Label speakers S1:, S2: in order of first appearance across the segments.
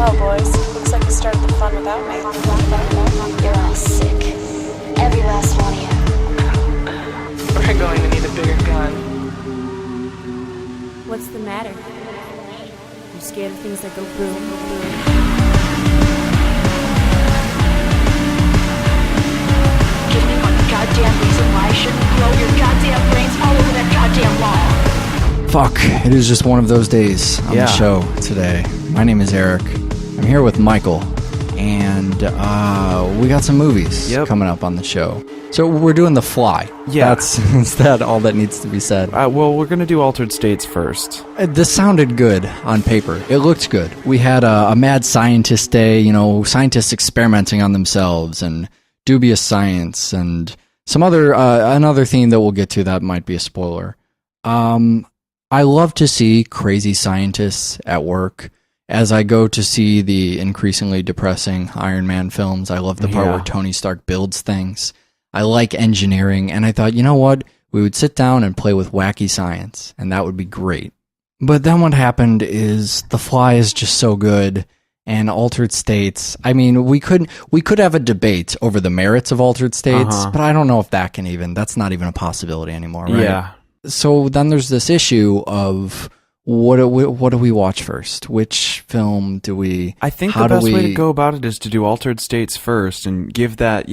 S1: Well, boys, looks like you started the fun without me.
S2: You're all sick. Every last one of you.
S3: We're going to need a bigger gun.
S4: What's the matter? You scared of things that go boom, boom?
S2: Give me one goddamn reason why I shouldn't blow your goddamn brains all over that goddamn wall.
S5: Fuck, it is just one of those days on the show today. My name is Eric. I'm here with Michael, and we got some movies coming up on the show. So we're doing The Fly.
S6: Yeah.
S5: Is that all that needs to be said?
S6: Well, we're going to do Altered States first.
S5: This sounded good on paper. It looked good. We had a mad scientist day, scientists experimenting on themselves, and dubious science, and some other another theme that we'll get to that might be a spoiler. I love to see crazy scientists at work. As I go to see the increasingly depressing Iron Man films, I love the part where Tony Stark builds things. I like engineering, and I thought, you know what? We would sit down and play with wacky science, and that would be great. But then what happened is The Fly is just so good, and Altered States, I mean, we could have a debate over the merits of Altered States, but I don't know if that's not even a possibility anymore, right?
S6: Yeah.
S5: So then there's this issue of what do we watch first? Which film do we...
S6: I think the best way to go about it is to do Altered States first and give that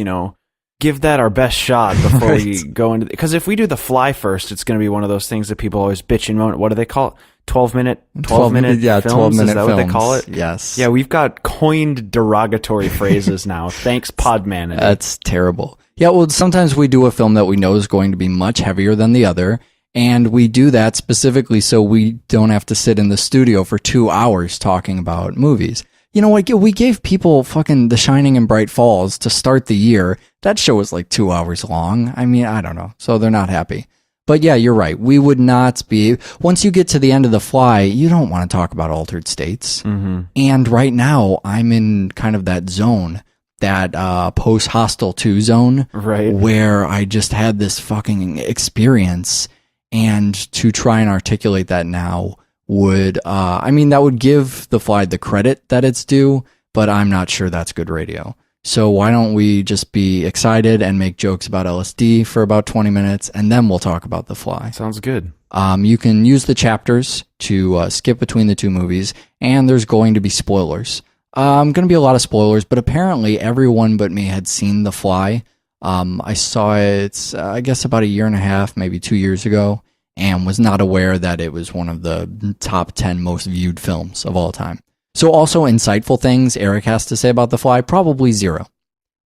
S6: our best shot before we go into... Because if we do The Fly first, it's going to be one of those things that people always bitch and moan. What do they call it? 12-minute films?
S5: 12-minute
S6: Is that what they call it?
S5: Yes.
S6: Yeah, we've got coined derogatory phrases now. Thanks, Podman.
S5: That's terrible. Yeah, well, sometimes we do a film that we know is going to be much heavier than the other, and we do that specifically so we don't have to sit in the studio for 2 hours talking about movies. You know what? We gave people fucking The Shining and Bright Falls to start the year. That show was like 2 hours long. I mean, I don't know. So they're not happy. But yeah, you're right. We would not be... Once you get to the end of The Fly, you don't want to talk about Altered States. Mm-hmm. And right now, I'm in kind of that zone, that post-Hostel 2 zone,
S6: right,
S5: where I just had this fucking experience, and to try and articulate that now would... that would give The Fly the credit that it's due, but I'm not sure that's good radio. So why don't we just be excited and make jokes about LSD for about 20 minutes, and then we'll talk about The Fly.
S6: Sounds good.
S5: You can use the chapters to skip between the two movies, and there's going to be spoilers. Going to be a lot of spoilers, but apparently everyone but me had seen The Fly. I saw it, I guess, about 1.5 years, maybe 2 years ago, and was not aware that it was one of the top 10 most viewed films of all time. So also insightful things Eric has to say about The Fly, probably zero.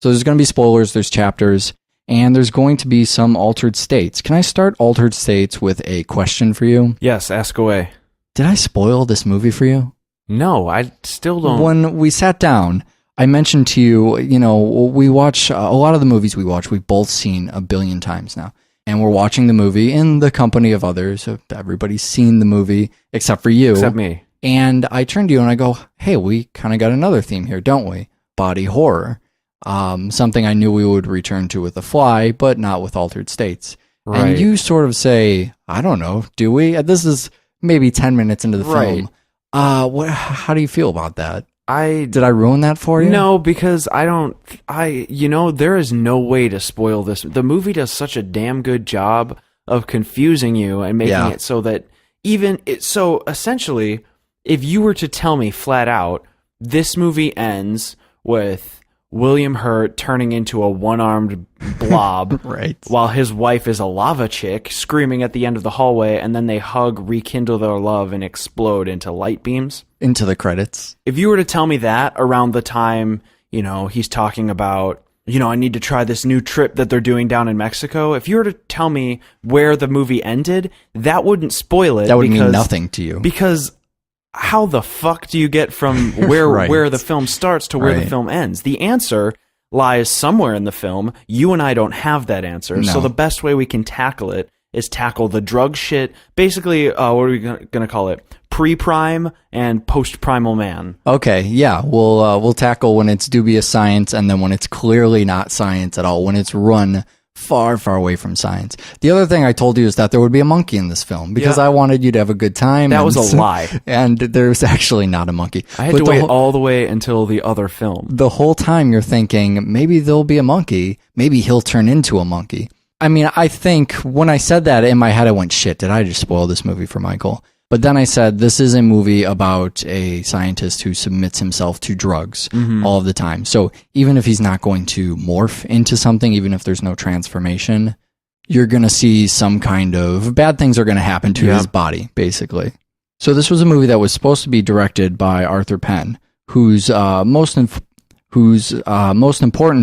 S5: So there's going to be spoilers, there's chapters, and there's going to be some Altered States. Can I start Altered States with a question for you?
S6: Yes, ask away.
S5: Did I spoil this movie for you?
S6: No, I still don't.
S5: When we sat down, I mentioned to you, we watch a lot of the movies we watch, we've both seen 1 billion times now. And we're watching the movie in the company of others. Everybody's seen the movie except for you.
S6: Except me.
S5: And I turn to you and I go, hey, we kind of got another theme here, don't we? Body horror. Something I knew we would return to with The Fly, but not with Altered States. Right. And you sort of say, I don't know, do we? This is maybe 10 minutes into the film. How do you feel about that? Did I ruin that for you?
S6: No, because there is no way to spoil this. The movie does such a damn good job of confusing you and making it so that so essentially, if you were to tell me flat out, this movie ends with William Hurt turning into a one-armed blob
S5: right,
S6: while his wife is a lava chick screaming at the end of the hallway, and then they hug, rekindle their love, and explode into light beams.
S5: Into the credits.
S6: If you were to tell me that around the time, he's talking about, I need to try this new trip that they're doing down in Mexico, if you were to tell me where the movie ended, that wouldn't spoil it.
S5: That would mean nothing to you.
S6: Because how the fuck do you get from where where the film starts to where the film ends? The answer lies somewhere in the film. You and I don't have that answer. No. So the best way we can tackle it is tackle the drug shit. Basically, what are we going to call it? Pre-prime and post-primal man.
S5: Okay, yeah. We'll tackle when it's dubious science, and then when it's clearly not science at all, when it's run far, far away from science. The other thing I told you is that there would be a monkey in this film because I wanted you to have a good time.
S6: That was a lie.
S5: And there's actually not a monkey.
S6: I had to wait all the way until the other film.
S5: The whole time you're thinking, maybe there'll be a monkey. Maybe he'll turn into a monkey. I mean, I think when I said that in my head, I went, shit, did I just spoil this movie for Michael? But then I said, this is a movie about a scientist who submits himself to drugs all of the time. So even if he's not going to morph into something, even if there's no transformation, you're going to see some kind of bad things are going to happen to his body, basically. So this was a movie that was supposed to be directed by Arthur Penn, whose most important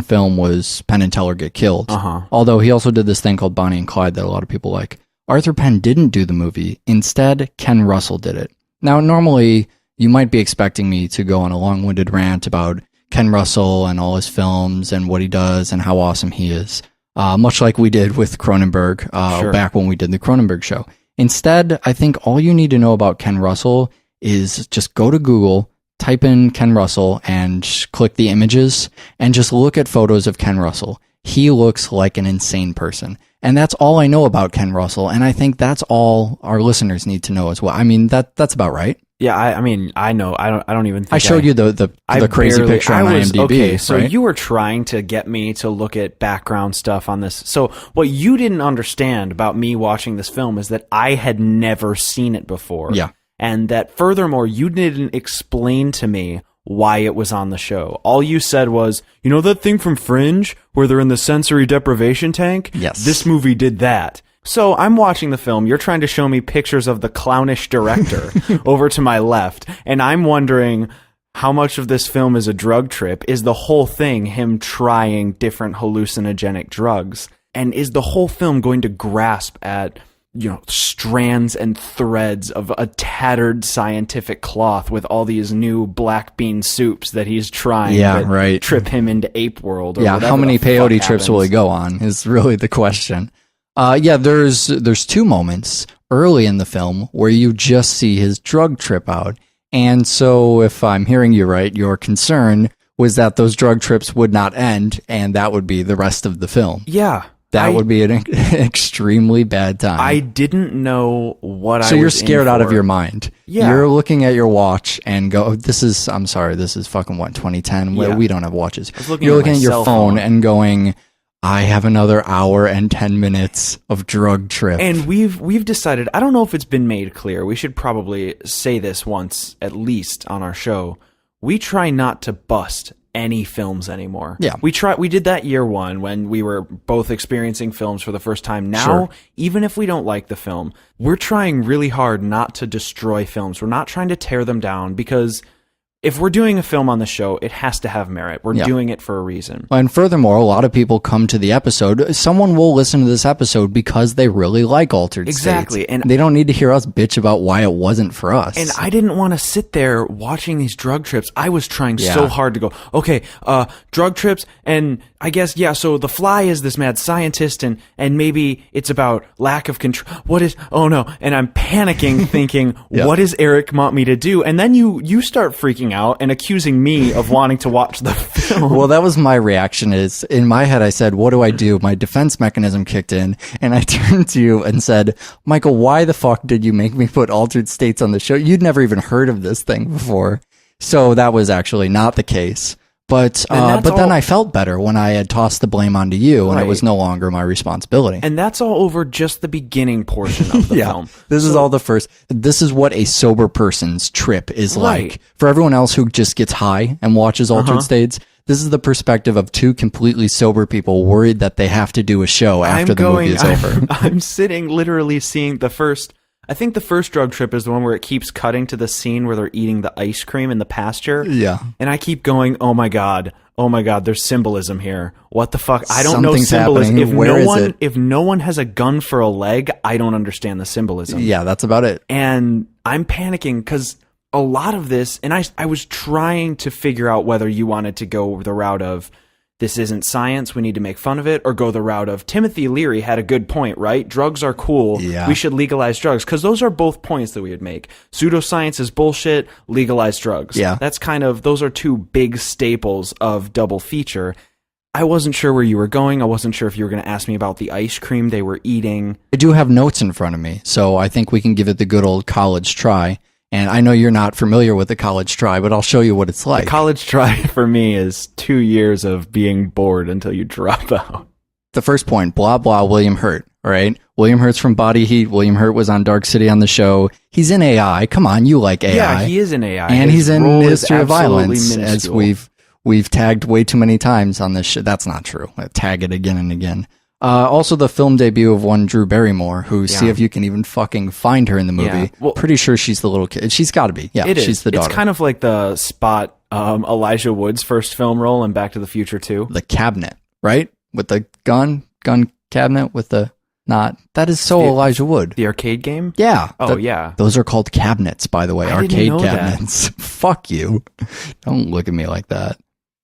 S5: film was Penn and Teller Get Killed. Although he also did this thing called Bonnie and Clyde that a lot of people like. Arthur Penn didn't do the movie. Instead, Ken Russell did it. Now, normally, you might be expecting me to go on a long-winded rant about Ken Russell and all his films and what he does and how awesome he is, much like we did with Cronenberg back when we did the Cronenberg show. Instead, I think all you need to know about Ken Russell is just go to Google, type in Ken Russell, and click the images, and just look at photos of Ken Russell. He looks like an insane person. And that's all I know about Ken Russell, and I think that's all our listeners need to know as well. I mean, that's about right.
S6: Yeah, I mean, I know. I don't even think
S5: I showed you the crazy picture on IMDb.
S6: Okay, so
S5: right?
S6: You were trying to get me to look at background stuff on this. So what you didn't understand about me watching this film is that I had never seen it before.
S5: Yeah.
S6: And that furthermore, you didn't explain to me why it was on the show. All you said was, you know that thing from Fringe where they're in the sensory deprivation tank?
S5: Yes.
S6: This movie did that. So I'm watching the film. You're trying to show me pictures of the clownish director over to my left. And I'm wondering how much of this film is a drug trip. Is the whole thing him trying different hallucinogenic drugs? And is the whole film going to grasp at, you know, strands and threads of a tattered scientific cloth with all these new black bean soups that he's trying to trip him into ape world? Or
S5: how many peyote trips will he go on is really the question. There's two moments early in the film where you just see his drug trip out. And so if I'm hearing you right, your concern was that those drug trips would not end and that would be the rest of the film.
S6: Yeah.
S5: That would be an extremely bad time.
S6: I didn't know what I was
S5: So you're scared
S6: in
S5: out of
S6: for.
S5: your mind.
S6: Yeah.
S5: You're looking at your watch and go, this is fucking what, 2010?
S6: Yeah.
S5: We don't have watches.
S6: You're
S5: looking at your phone and going, I have another hour and 10 minutes of drug trip.
S6: And we've decided, I don't know if it's been made clear, we should probably say this once at least on our show. We try not to bust any films anymore.
S5: Yeah.
S6: We did that year one when we were both experiencing films for the first time. Now, even if we don't like the film, we're trying really hard not to destroy films. We're not trying to tear them down because if we're doing a film on the show, it has to have merit. We're doing it for a reason.
S5: And furthermore, a lot of people come to the episode. Someone will listen to this episode because they really like Altered
S6: Exactly.
S5: States.
S6: And
S5: they don't need to hear us bitch about why it wasn't for us.
S6: And I didn't want to sit there watching these drug trips. I was trying so hard to go, okay, drug trips, and I guess, so The Fly is this mad scientist, and maybe it's about lack of control. Oh no. And I'm panicking, thinking, what does Eric want me to do? And then you start freaking out and accusing me of wanting to watch the film.
S5: Well, that was my reaction. Is in my head, I said, what do I do? My defense mechanism kicked in, and I turned to you and said, Michael, why the fuck did you make me put Altered States on the show? You'd never even heard of this thing before. So that was actually not the case. But then I felt better when I had tossed the blame onto you, and it was no longer my responsibility.
S6: And that's all over just the beginning portion of the film.
S5: This is all the first. This is what a sober person's trip is like. For everyone else who just gets high and watches Altered States, this is the perspective of two completely sober people worried that they have to do a show after the movie is over.
S6: I'm sitting literally seeing I think the first drug trip is the one where it keeps cutting to the scene where they're eating the ice cream in the pasture.
S5: Yeah.
S6: And I keep going, oh my God, there's symbolism here. What the fuck? I don't
S5: Something's
S6: know symbolism.
S5: happening.
S6: If no one has a gun for a leg, I don't understand the symbolism.
S5: Yeah, that's about it.
S6: And I'm panicking because a lot of this, and I was trying to figure out whether you wanted to go the route of, this isn't science, we need to make fun of it, or go the route of, Timothy Leary had a good point, right? Drugs are cool, we should legalize drugs, because those are both points that we would make. Pseudoscience is bullshit, legalize drugs.
S5: Yeah.
S6: Those are two big staples of Double Feature. I wasn't sure where you were going. I wasn't sure if you were going to ask me about the ice cream they were eating.
S5: I do have notes in front of me, so I think we can give it the good old college try. And I know you're not familiar with the college try, but I'll show you what it's like.
S6: The college try for me is 2 years of being bored until you drop out.
S5: The first point, blah, blah, William Hurt, all right? William Hurt's from Body Heat. William Hurt was on Dark City on the show. He's in AI. Come on, you like AI.
S6: Yeah, he is in AI.
S5: And
S6: His
S5: he's in
S6: role is
S5: History of Violence,
S6: minuscule.
S5: as we've tagged way too many times on this shit. That's not true. I tag it again and again. Also, the film debut of one Drew Barrymore, who, see if you can even fucking find her in the movie.
S6: Yeah. Well,
S5: pretty sure she's the little kid. She's got to be. Yeah, she's the daughter.
S6: It's kind of like the spot Elijah Wood's first film role in Back to the Future 2.
S5: The cabinet, right? With the gun cabinet with the knot. That is so Elijah Wood.
S6: The arcade game?
S5: Yeah.
S6: Oh, yeah.
S5: Those are called cabinets, by the way.
S6: I didn't
S5: Arcade
S6: know
S5: cabinets. Fuck you. Don't look at me like that.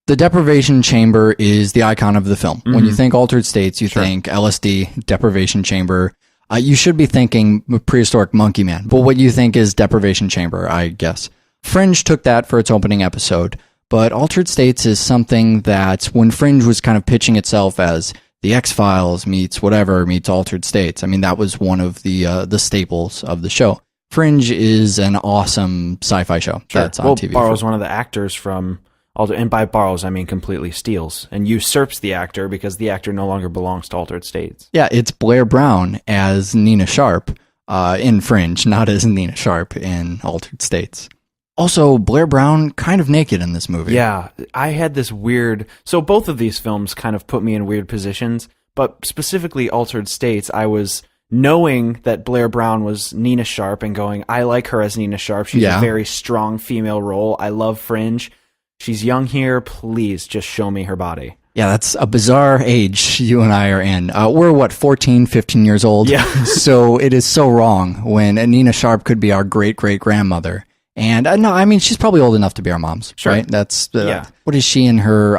S5: The deprivation chamber is the icon of the film.
S6: Mm-hmm.
S5: When you think altered states, you think LSD, deprivation chamber. You should be thinking prehistoric monkey man, but what you think is deprivation chamber, I guess. Fringe took that for its opening episode, but altered states is something that when Fringe was kind of pitching itself as the X-Files meets whatever meets altered states, I mean, that was one of the staples of the show. Fringe is an awesome sci-fi show that's on TV.
S6: Borrows one of the actors from... And by borrows, I mean completely steals and usurps the actor because the actor no longer belongs to Altered States.
S5: Yeah, it's Blair Brown as Nina Sharp in Fringe, not as Nina Sharp in Altered States. Also, Blair Brown kind of naked in this movie.
S6: Yeah, I had this weird... So both of these films kind of put me in weird positions, but specifically Altered States, I was knowing that Blair Brown was Nina Sharp and going, I like her as Nina Sharp. She's a very strong female role. I love Fringe. She's young here. Please just show me her body.
S5: Yeah, that's a bizarre age you and I are in. We're, 14, 15 years old?
S6: Yeah.
S5: So it is so wrong when Nina Sharp could be our great-great-grandmother. And no, I mean, she's probably old enough to be our moms, right? That's, what is she in her?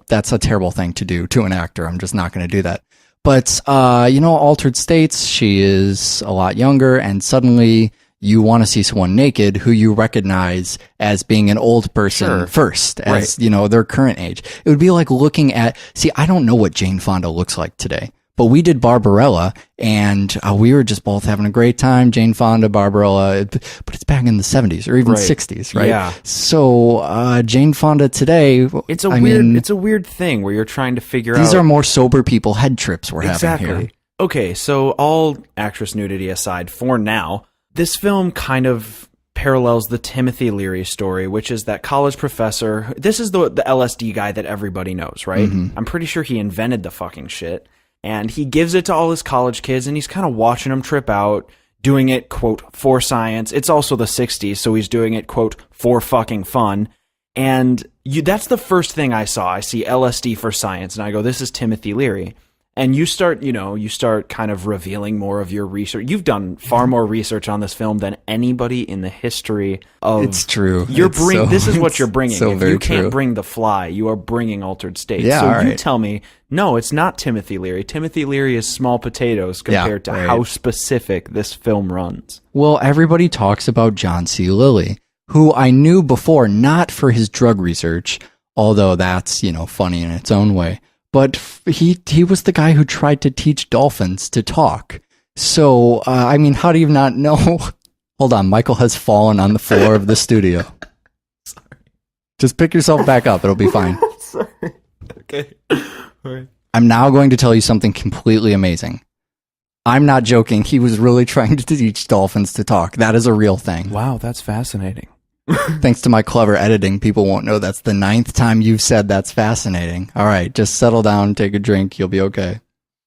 S5: That's a terrible thing to do to an actor. I'm just not going to do that. But, Altered States, she is a lot younger, and suddenly you want to see someone naked who you recognize as being an old person first, as, their current age. It would be like looking at, I don't know what Jane Fonda looks like today, but we did Barbarella, and we were just both having a great time. Jane Fonda, Barbarella, but it's back in the 70s or even 60s, right?
S6: Yeah.
S5: So, Jane Fonda today,
S6: it's a weird thing where you're trying to figure out.
S5: These are more sober people head trips we're having here.
S6: Okay, so all actress nudity aside for now, this film kind of parallels the Timothy Leary story, which is that college professor. This is the LSD guy that everybody knows, right? Mm-hmm. I'm pretty sure he invented the fucking shit. And he gives it to all his college kids, and he's kind of watching them trip out, doing it, quote, for science. It's also the 60s, so he's doing it, quote, for fucking fun. And that's the first thing I saw. I see LSD for science, and I go, this is Timothy Leary. And you start kind of revealing more of your research. You've done far more research on this film than anybody in the history of...
S5: It's true.
S6: This is what you're bringing.
S5: So
S6: if you can't bring The Fly, you are bringing Altered States.
S5: Yeah,
S6: so you tell me, no, it's not Timothy Leary. Timothy Leary is small potatoes compared to how specific this film runs.
S5: Well, everybody talks about John C. Lilly, who I knew before, not for his drug research, although that's, funny in its own way. But he was the guy who tried to teach dolphins to talk. So, how do you not know? Hold on, Michael has fallen on the floor of the studio.
S6: Sorry.
S5: Just pick yourself back up. It'll be fine.
S6: Sorry. Okay. Right.
S5: I'm now going to tell you something completely amazing. I'm not joking. He was really trying to teach dolphins to talk. That is a real thing.
S6: Wow, that's fascinating.
S5: Thanks to my clever editing, people won't know that's the 9th time you've said that's fascinating. All right, just settle down, take a drink, you'll be okay.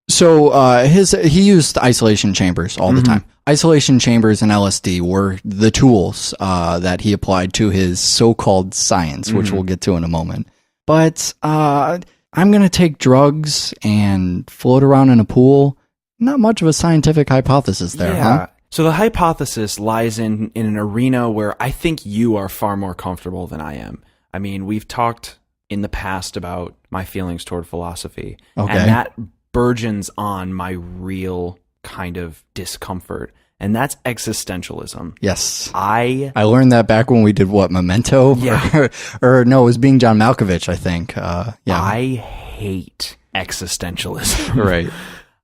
S5: So he used isolation chambers all the time. Isolation chambers and LSD were the tools that he applied to his so-called science, which we'll get to in a moment. But I'm going to take drugs and float around in a pool. Not much of a scientific hypothesis there, huh?
S6: So the hypothesis lies in an arena where I think you are far more comfortable than I am. I mean, we've talked in the past about my feelings toward philosophy, and that burgeons on my real kind of discomfort, and that's existentialism.
S5: Yes.
S6: I
S5: learned that back when we did, Memento?
S6: Yeah.
S5: or no, it was Being John Malkovich, I think.
S6: I hate existentialism.
S5: Right.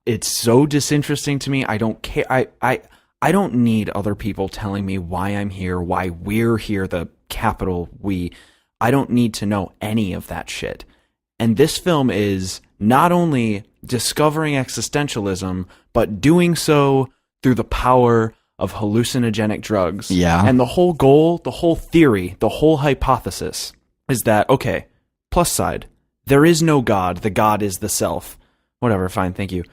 S6: It's so disinteresting to me. I don't care. I don't need other people telling me why I'm here, why we're here, the capital we. I don't need to know any of that shit. And this film is not only discovering existentialism, but doing so through the power of hallucinogenic drugs.
S5: Yeah.
S6: And the whole goal, the whole theory, the whole hypothesis is that, okay, plus side, there is no God. The God is the self. Whatever, fine, thank you.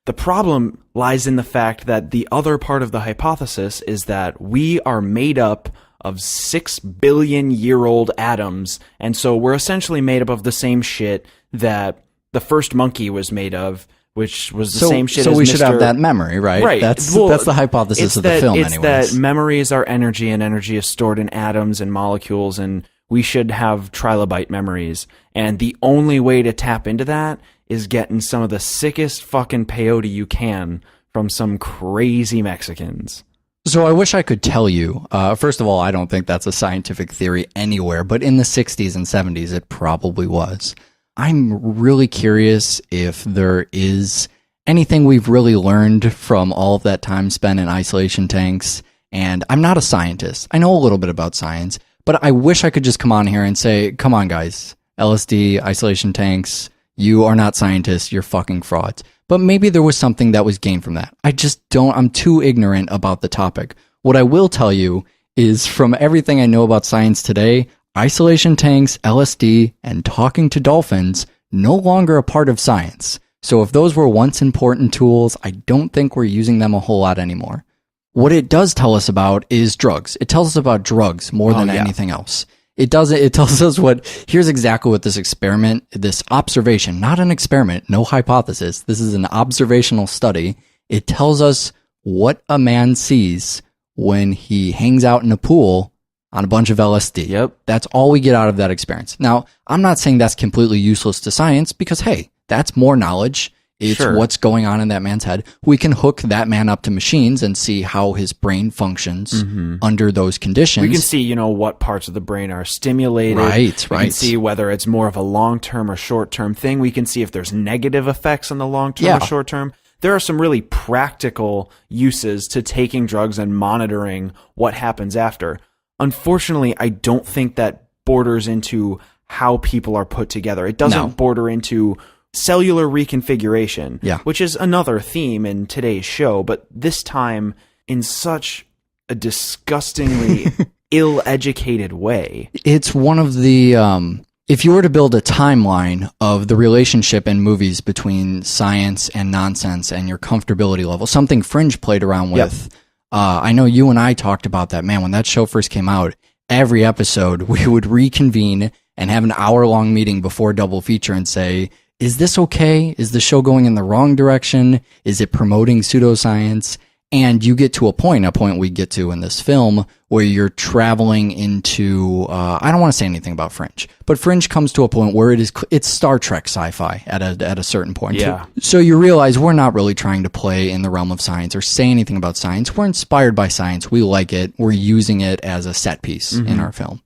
S6: The problem lies in the fact that the other part of the hypothesis is that we are made up of 6 billion-year-old atoms, and so we're essentially made up of the same shit that the first monkey was made of, which was the same shit
S5: so
S6: as
S5: we should have that memory, right?
S6: Right.
S5: That's the hypothesis of the film, anyways.
S6: It's that memories are energy, and energy is stored in atoms and molecules, and we should have trilobite memories. And the only way to tap into that is getting some of the sickest fucking peyote you can from some crazy Mexicans.
S5: So I wish I could tell you. First of all, I don't think that's a scientific theory anywhere, but in the 60s and 70s, it probably was. I'm really curious if there is anything we've really learned from all of that time spent in isolation tanks. And I'm not a scientist. I know a little bit about science, but I wish I could just come on here and say, come on, guys, LSD, isolation tanks, you are not scientists, you're fucking frauds. But maybe there was something that was gained from that. I'm too ignorant about the topic. What I will tell you is from everything I know about science today, isolation tanks, LSD, and talking to dolphins no longer a part of science. So if those were once important tools, I don't think we're using them a whole lot anymore. What it does tell us about is drugs. It tells us about drugs more than anything else. It tells us here's exactly what this experiment, this observation, not an experiment, no hypothesis. This is an observational study. It tells us what a man sees when he hangs out in a pool on a bunch of LSD.
S6: Yep.
S5: That's all we get out of that experience. Now, I'm not saying that's completely useless to science because, hey, that's more knowledge. It's what's going on in that man's head. We can hook that man up to machines and see how his brain functions under those conditions.
S6: We can see, what parts of the brain are stimulated.
S5: Right.
S6: We can see whether it's more of a long-term or short-term thing. We can see if there's negative effects on the long-term or short-term. There are some really practical uses to taking drugs and monitoring what happens after. Unfortunately, I don't think that borders into how people are put together. It doesn't border into cellular reconfiguration, which is another theme in today's show, but this time in such a disgustingly ill-educated way.
S5: It's one of the, if you were to build a timeline of the relationship in movies between science and nonsense and your comfortability level, something Fringe played around with. I know you and I talked about that. Man, when that show first came out, every episode we would reconvene and have an hour-long meeting before double feature and say, is this okay? Is the show going in the wrong direction? Is it promoting pseudoscience? And you get to a point we get to in this film where you're traveling into, I don't want to say anything about Fringe, but Fringe comes to a point where it's Star Trek sci-fi at a certain point.
S6: Yeah.
S5: So you realize we're not really trying to play in the realm of science or say anything about science. We're inspired by science. We like it. We're using it as a set piece in our film.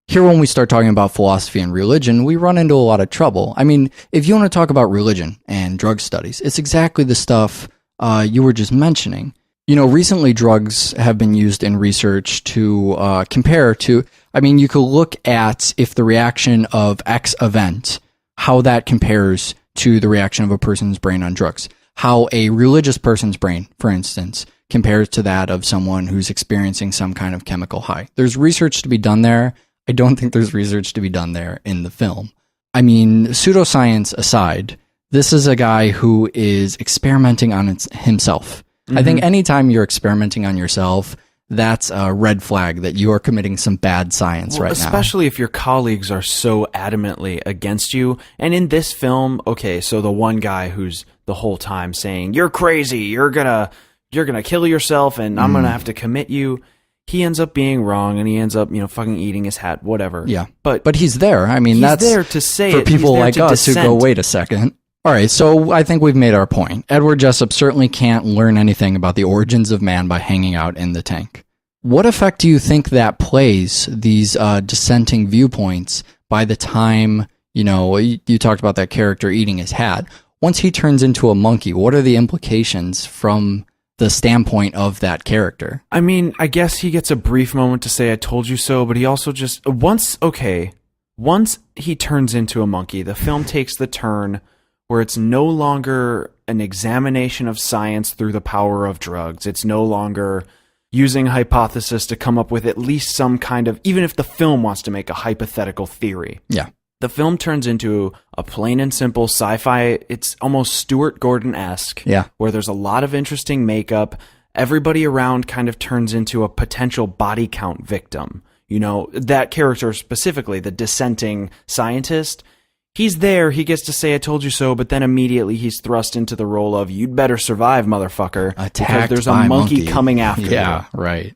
S5: Here, when we start talking about philosophy and religion, we run into a lot of trouble. I mean, if you want to talk about religion and drug studies, it's exactly the stuff you were just mentioning. Recently drugs have been used in research to compare to, you could look at if the reaction of X event, how that compares to the reaction of a person's brain on drugs. How a religious person's brain, for instance, compares to that of someone who's experiencing some kind of chemical high. There's research to be done there. I don't think there's research to be done there in the film. Pseudoscience aside, this is a guy who is experimenting on himself. I think anytime you're experimenting on yourself, that's a red flag that you are committing some bad science right now.
S6: Especially if your colleagues are so adamantly against you. And in this film, okay, so the one guy who's the whole time saying, you're crazy, you're gonna kill yourself and I'm gonna have to commit you. He ends up being wrong and he ends up, fucking eating his hat, whatever.
S5: Yeah. But he's there.
S6: He's
S5: that's
S6: there to say
S5: for
S6: it.
S5: people like us who go, wait a second. All right, so I think we've made our point. Edward Jessup certainly can't learn anything about the origins of man by hanging out in the tank. What effect do you think that plays, these dissenting viewpoints, by the time You know, you talked about that character eating his hat. Once he turns into a monkey, what are the implications from the standpoint of that character?
S6: I mean, I guess he gets a brief moment to say, I told you so, but he also just, once he turns into a monkey, the film takes the turn where it's no longer an examination of science through the power of drugs. It's no longer using a hypothesis to come up with at least some kind of, even if the film wants to make a hypothetical theory.
S5: Yeah.
S6: The film turns into a plain and simple sci-fi. It's almost Stuart Gordon-esque.
S5: Yeah.
S6: Where there's a lot of interesting makeup. Everybody around kind of turns into a potential body count victim. You know, that character specifically, the dissenting scientist, he's there, he gets to say, I told you so, but then immediately he's thrust into the role of, you'd better survive, motherfucker.
S5: Attacked
S6: because there's a
S5: by
S6: monkey coming after you.
S5: Yeah, right.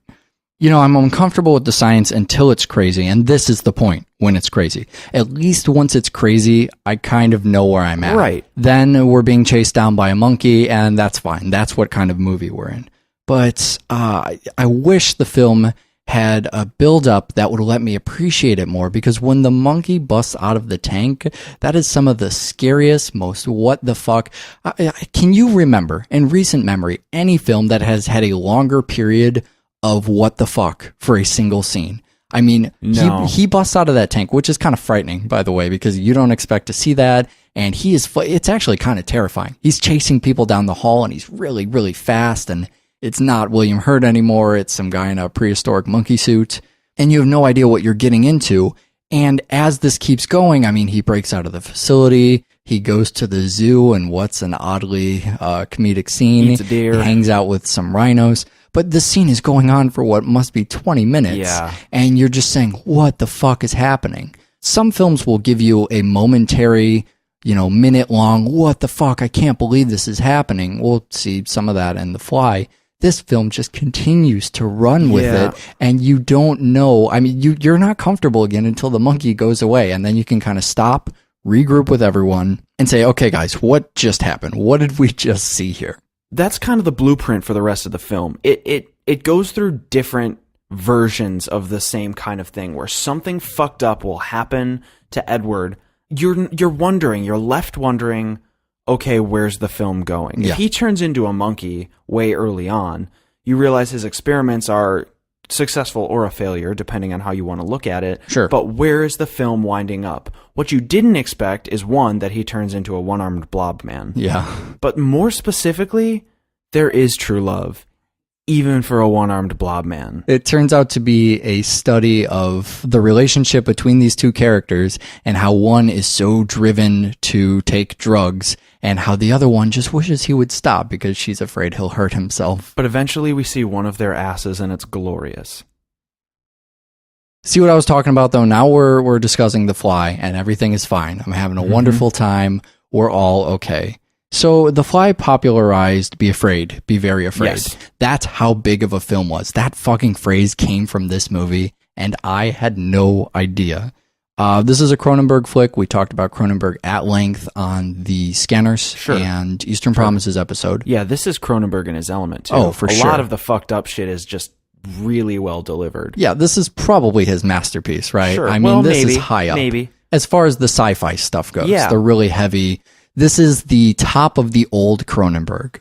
S5: You know, I'm uncomfortable with the science until it's crazy, and this is the point, when it's crazy. At least once it's crazy, I kind of know where I'm at.
S6: Right.
S5: Then we're being chased down by a monkey, and that's fine. That's what kind of movie we're in. But I wish the film had a build-up that would let me appreciate it more, because when the monkey busts out of the tank, that is some of the scariest, most what the fuck. Can you remember, in recent memory, any film that has had a longer period of what the fuck for a single scene? I mean,
S6: no.
S5: he busts out of that tank, which is kind of frightening, by the way, because you don't expect to see that, and it's actually kind of terrifying. He's chasing people down the hall, and he's really, really fast, and it's not William Hurt anymore. It's some guy in a prehistoric monkey suit, and you have no idea what you're getting into. And as this keeps going, I mean, he breaks out of the facility. He goes to the zoo, and what's an oddly comedic scene?
S6: Eats a deer.
S5: He hangs out with some rhinos. But this scene is going on for what must be 20 minutes.
S6: Yeah.
S5: And you're just saying, what the fuck is happening? Some films will give you a momentary, minute long, what the fuck? I can't believe this is happening. We'll see some of that in The Fly. This film just continues to run with it, and you don't know. I mean, you're not comfortable again until the monkey goes away, and then you can kind of stop, regroup with everyone, and say, okay, guys, what just happened? What did we just see here?
S6: That's kind of the blueprint for the rest of the film. It goes through different versions of the same kind of thing, where something fucked up will happen to Edward. You're left wondering, okay, where's the film going?
S5: Yeah.
S6: If he turns into a monkey way early on, you realize his experiments are successful or a failure, depending on how you want to look at it.
S5: Sure.
S6: But where is the film winding up? What you didn't expect is, one, that he turns into a one-armed blob man.
S5: Yeah.
S6: But more specifically, there is true love, even for a one-armed blob man.
S5: It turns out to be a study of the relationship between these two characters and how one is so driven to take drugs and how the other one just wishes he would stop because she's afraid he'll hurt himself.
S6: But eventually we see one of their asses, and it's glorious.
S5: See what I was talking about, though? Now we're discussing The Fly, and everything is fine. I'm having a wonderful time. We're all okay. So The Fly popularized be afraid, be very afraid.
S6: Yes.
S5: That's how big of a film was. That fucking phrase came from this movie, and I had no idea. This is a Cronenberg flick. We talked about Cronenberg at length on the Scanners and Eastern Promises episode.
S6: Yeah, this is Cronenberg in his element, too.
S5: Oh, for sure.
S6: A lot of the fucked up shit is just really well delivered.
S5: Yeah, this is probably his masterpiece, right?
S6: Sure.
S5: I mean, this is high up.
S6: Maybe.
S5: As far as the sci-fi stuff goes,
S6: Yeah.
S5: the really heavy. This is the top of the old Cronenberg.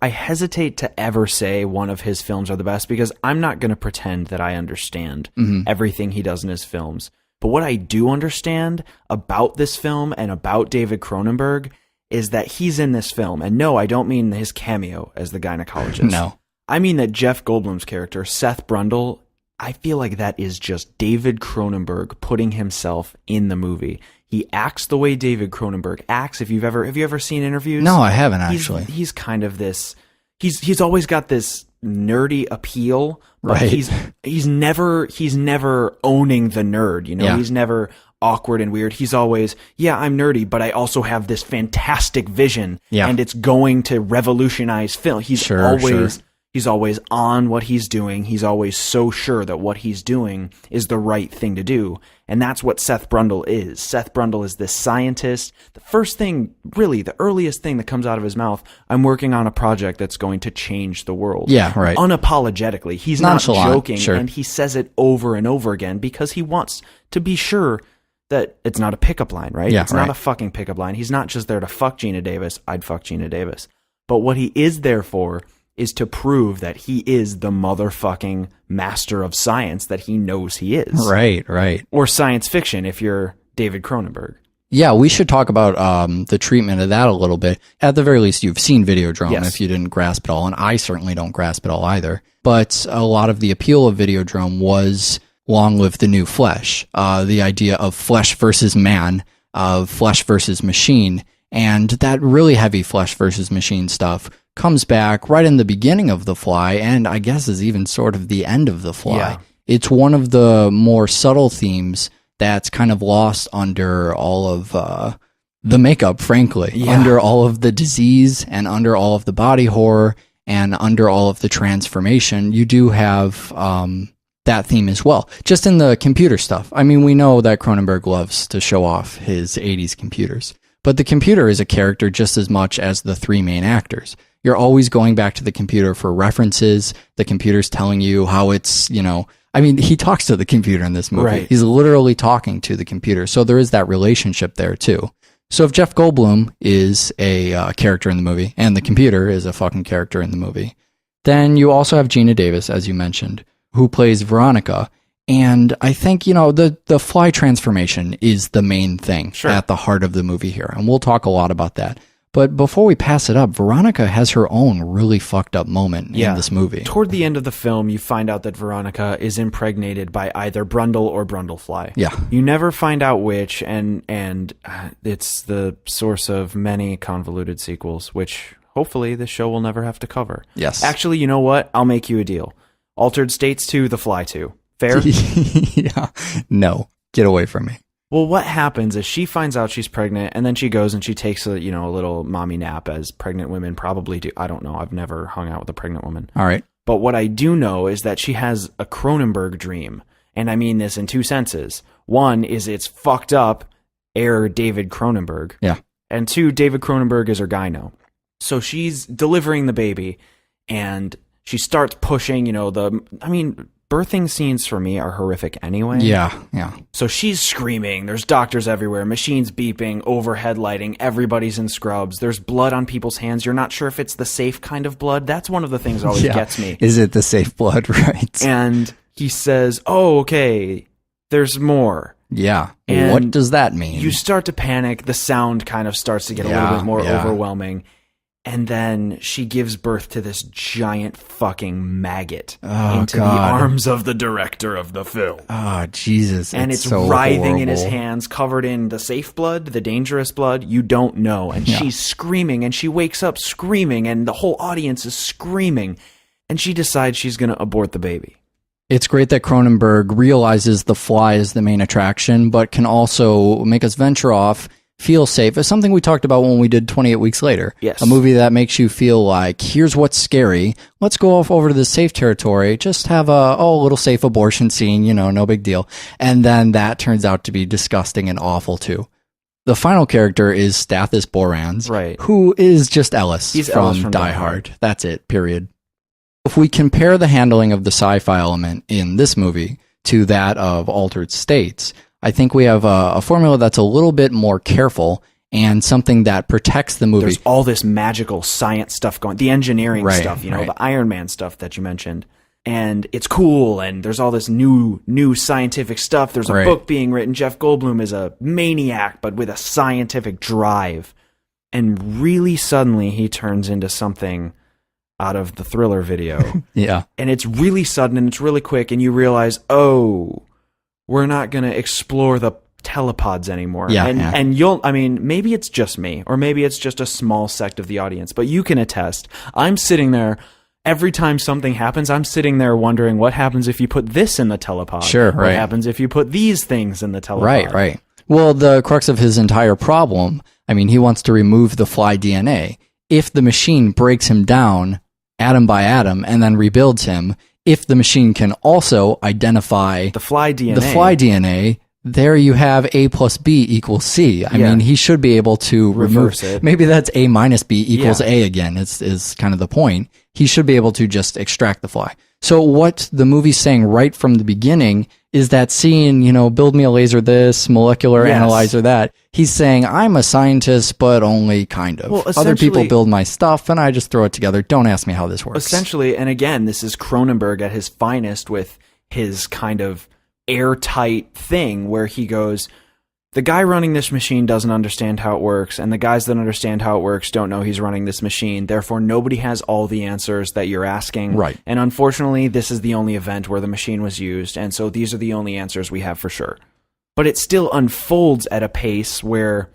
S6: I hesitate to ever say one of his films are the best, because I'm not going to pretend that I understand everything he does in his films. But what I do understand about this film and about David Cronenberg is that he's in this film. And no, I don't mean his cameo as the gynecologist.
S5: No.
S6: I mean that Jeff Goldblum's character, Seth Brundle, I feel like that is just David Cronenberg putting himself in the movie. He acts the way David Cronenberg acts. Have you ever seen interviews?
S5: No, I haven't actually.
S6: He's kind of this. He's always got this nerdy appeal, but
S5: Right.
S6: he's never owning the nerd.
S5: Yeah.
S6: He's never awkward and weird. He's always, I'm nerdy, but I also have this fantastic vision, and it's going to revolutionize film. He's always on what he's doing. He's always so sure that what he's doing is the right thing to do. And that's what Seth Brundle is. Seth Brundle is this scientist. The first thing, really, the earliest thing that comes out of his mouth, I'm working on a project that's going to change the world.
S5: Yeah, right.
S6: Unapologetically. He's not
S5: Nonchalant,
S6: joking.
S5: sure.
S6: And he says it over and over again because he wants to be sure that it's not a pickup line, right?
S5: Yeah,
S6: it's not a fucking pickup line. He's not just there to fuck Gina Davis. I'd fuck Gina Davis. But what he is there for is to prove that he is the motherfucking master of science that he knows he is.
S5: Right, right.
S6: Or science fiction if you're David Cronenberg.
S5: Yeah, we should talk about the treatment of that a little bit. At the very least, you've seen Videodrome if you didn't grasp it all, and I certainly don't grasp it all either. But a lot of the appeal of Videodrome was long live the new flesh, the idea of flesh versus man, of flesh versus machine, and that really heavy flesh versus machine stuff comes back right in the beginning of The Fly, and I guess is even sort of the end of The Fly.
S6: Yeah.
S5: It's one of the more subtle themes that's kind of lost under all of the makeup, frankly, under all of the disease and under all of the body horror and under all of the transformation. You do have that theme as well, just in the computer stuff. I mean, we know that Cronenberg loves to show off his 80s computers, but the computer is a character just as much as the three main actors. You're always going back to the computer for references. The computer's telling you how it's, I mean, he talks to the computer in this movie.
S6: Right.
S5: He's literally talking to the computer. So there is that relationship there too. So if Jeff Goldblum is a character in the movie and the computer is a fucking character in the movie, then you also have Gina Davis, as you mentioned, who plays Veronica. And I think, the Fly transformation is the main thing at the heart of the movie here. And we'll talk a lot about that. But before we pass it up, Veronica has her own really fucked up moment in this movie.
S6: Toward the end of the film, you find out that Veronica is impregnated by either Brundle or Brundlefly.
S5: Yeah.
S6: You never find out which, and it's the source of many convoluted sequels, which hopefully this show will never have to cover.
S5: Yes.
S6: Actually, you know what? I'll make you a deal. Altered States 2, The Fly 2. Fair?
S5: Yeah. No. Get away from me.
S6: Well, what happens is she finds out she's pregnant, and then she goes and she takes a little mommy nap, as pregnant women probably do. I don't know. I've never hung out with a pregnant woman.
S5: All right.
S6: But what I do know is that she has a Cronenberg dream. And I mean this in two senses. One is it's fucked up, David Cronenberg.
S5: Yeah.
S6: And two, David Cronenberg is her gyno. So she's delivering the baby, and she starts pushing, birthing scenes for me are horrific anyway.
S5: Yeah, yeah.
S6: So she's screaming. There's doctors everywhere, machines beeping, overhead lighting. Everybody's in scrubs. There's blood on people's hands. You're not sure if it's the safe kind of blood. That's one of the things that always gets me.
S5: Is it the safe blood? Right.
S6: And he says, oh, okay, there's more.
S5: Yeah.
S6: And
S5: what does that mean?
S6: You start to panic. The sound kind of starts to get a little bit more overwhelming. And then she gives birth to this giant fucking maggot into the arms of the director of the film.
S5: Oh, Jesus.
S6: And it's
S5: so
S6: writhing in his
S5: horrible.
S6: hands, covered in the safe blood, the dangerous blood. You don't know. And she's screaming, and she wakes up screaming, and the whole audience is screaming. And she decides she's going to abort the baby.
S5: It's great that Cronenberg realizes The Fly is the main attraction, but can also make us venture off, feel safe. It's something we talked about when we did 28 Weeks Later.
S6: Yes.
S5: A movie that makes you feel like, here's what's scary. Let's go off over to the safe territory. Just have a little safe abortion scene, no big deal. And then that turns out to be disgusting and awful too. The final character is Stathis Borans,
S6: right?
S5: Who is just Ellis.
S6: He's
S5: from
S6: Ellis from
S5: Die Hard. That's it, period. If we compare the handling of the sci-fi element in this movie to that of Altered States, I think we have a formula that's a little bit more careful and something that protects the movie.
S6: There's all this magical science stuff going, the engineering stuff,
S5: right.
S6: The Iron Man stuff that you mentioned. And it's cool, and there's all this new scientific stuff. There's a book being written. Jeff Goldblum is a maniac, but with a scientific drive. And really suddenly he turns into something out of the Thriller video.
S5: Yeah.
S6: And it's really sudden, and it's really quick, and you realize, we're not going to explore the telepods anymore.
S5: Yeah,
S6: and maybe it's just me, or maybe it's just a small sect of the audience, but you can attest. I'm sitting there, every time something happens, I'm sitting there wondering, what happens if you put this in the telepod?
S5: Sure, right.
S6: What happens if you put these things in the telepod?
S5: Right. Well, the crux of his entire problem, he wants to remove the Fly DNA. If the machine breaks him down atom by atom and then rebuilds him, if the machine can also identify
S6: the Fly DNA,
S5: there you have A plus B equals C. I mean, he should be able to
S6: reverse it.
S5: Maybe that's A minus B equals A again. Is kind of the point. He should be able to just extract the fly. So what the movie's saying right from the beginning is that scene, build me a laser this, molecular analyzer that. He's saying, I'm a scientist, but only kind of.
S6: Well,
S5: other people build my stuff, and I just throw it together. Don't ask me how this works.
S6: Essentially, and again, this is Cronenberg at his finest with his kind of airtight thing where he goes, the guy running this machine doesn't understand how it works, and the guys that understand how it works don't know he's running this machine. Therefore, nobody has all the answers that you're asking.
S5: Right.
S6: And unfortunately, this is the only event where the machine was used, and so these are the only answers we have for sure. But it still unfolds at a pace where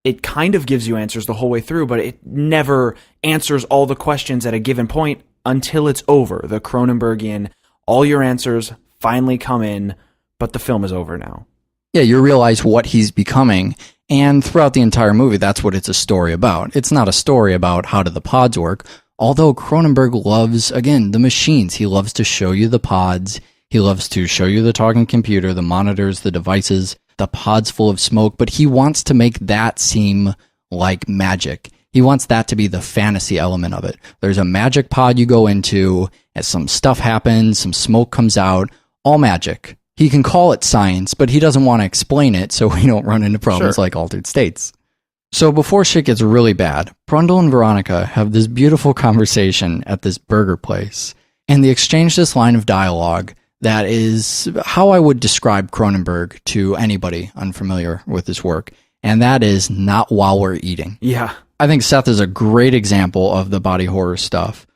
S6: it kind of gives you answers the whole way through, but it never answers all the questions at a given point until it's over. The Cronenbergian, all your answers finally come in, but the film is over now.
S5: Yeah, you realize what he's becoming, and throughout the entire movie, that's what it's a story about. It's not a story about how do the pods work, although Cronenberg loves, again, the machines. He loves to show you the pods. He loves to show you the talking computer, the monitors, the devices, the pods full of smoke, but he wants to make that seem like magic. He wants that to be the fantasy element of it. There's a magic pod you go into, as some stuff happens, some smoke comes out, all magic. He can call it science, but he doesn't want to explain it so we don't run into problems like altered states. So before shit gets really bad, Brundle and Veronica have this beautiful conversation at this burger place, and they exchange this line of dialogue that is how I would describe Cronenberg to anybody unfamiliar with his work, and that is not while we're eating.
S6: Yeah.
S5: I think Seth is a great example of the body horror stuff.